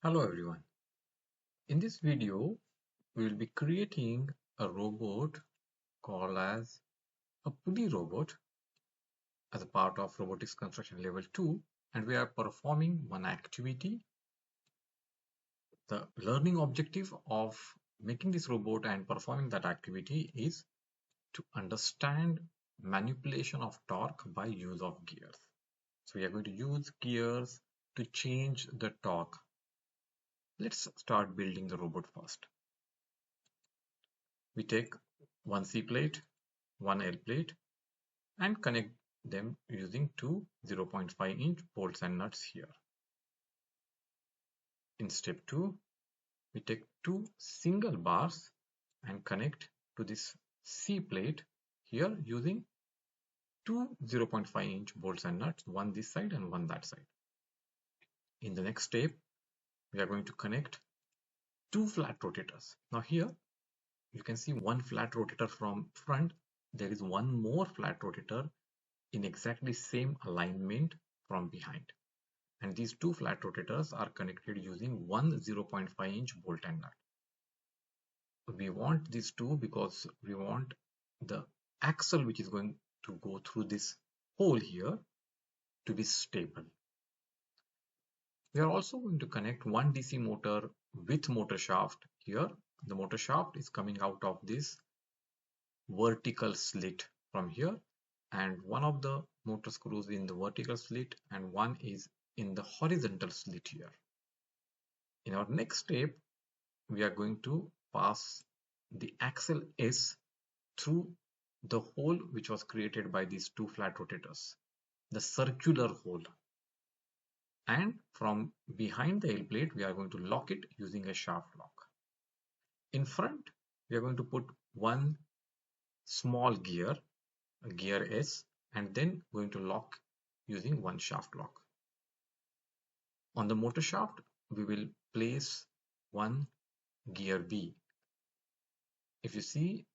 Hello everyone. In this video, we will be creating a robot called as a pulley robot as a part of robotics construction level 2, and we are performing one activity. The learning objective of making this robot and performing that activity is to understand manipulation of torque by use of gears. So we are going to use gears to change the torque. Let's start building the robot first. We take one C plate, one L plate, and connect them using two 0.5-inch bolts and nuts here. In step 2, we take two single bars and connect to this C plate here using two 0.5-inch bolts and nuts, one this side and one that side. In the next step, we are going to connect two flat rotators. Now here, you can see one flat rotator from front. There is one more flat rotator in exactly same alignment from behind, and these two flat rotators are connected using one 0.5-inch bolt and nut. We want these two because we want the axle which is going to go through this hole here to be stable. We are also going to connect one DC motor with motor shaft here. The motor shaft is coming out of this vertical slit from here, and one of the motor screws in the vertical slit and one is in the horizontal slit here. In our next step, we are going to pass the axle S through the hole which was created by these two flat rotators, the circular hole. And from behind the L plate, we are going to lock it using a shaft lock. In front, we are going to put one small gear, a gear S, and then going to lock using one shaft lock. On the motor shaft, we will place one gear B. If you see,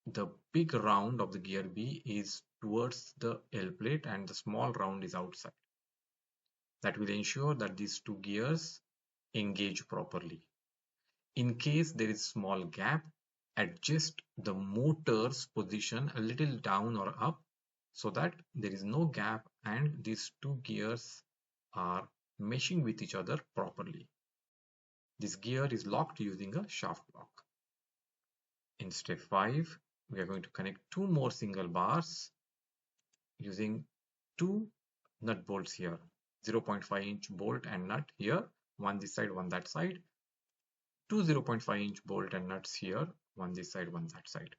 the big round of the gear B is towards the L plate and the small round is outside. That will ensure that these two gears engage properly. In case there is small gap, adjust the motor's position a little down or up so that there is no gap and these two gears are meshing with each other properly. This gear is locked using a shaft lock. In step 5, we are going to connect two more single bars using two nut bolts here, 0.5-inch bolt and nut here, one this side, one that side, two 0.5-inch bolt and nuts here, one this side, one that side.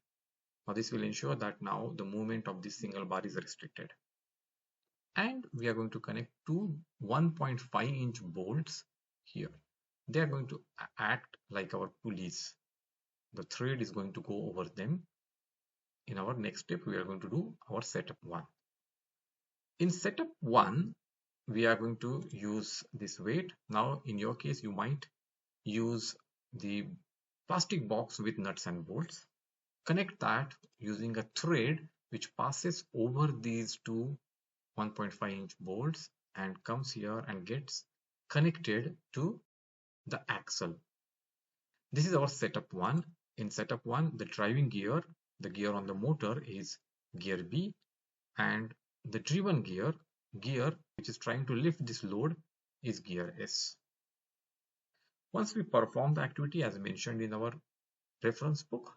Now this will ensure that now the movement of this single bar is restricted. And we are going to connect two 1.5-inch bolts here. They are going to act like our pulleys. The thread is going to go over them. In our next step, we are going to do our setup 1. In setup 1, we are going to use this weight. Now, in your case, you might use the plastic box with nuts and bolts. Connect that using a thread which passes over these two 1.5-inch bolts and comes here and gets connected to the axle. This is our setup 1. In setup 1, the driving gear, the gear on the motor is gear B, and the driven gear which is trying to lift this load is gear S. Once we perform the activity as mentioned in our reference book,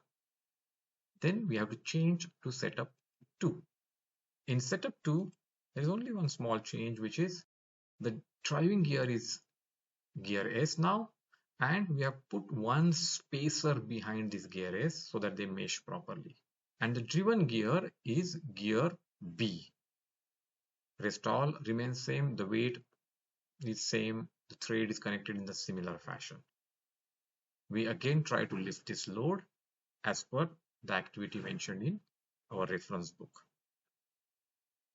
then we have to change to setup 2. In setup 2, there is only one small change, which is the driving gear is gear S now, and we have put one spacer behind this gear S so that they mesh properly. And the driven gear is gear B. Rest all remains same, the weight is same, the thread is connected in the similar fashion. We again try to lift this load as per the activity mentioned in our reference book.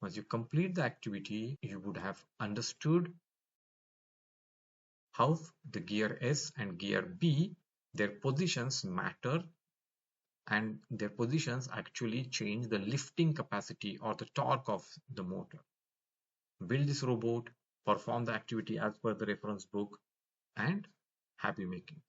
Once you complete the activity, you would have understood how the gear S and gear B, their positions matter, and their positions actually change the lifting capacity or the torque of the motor. Build this robot, perform the activity as per the reference book, and happy making.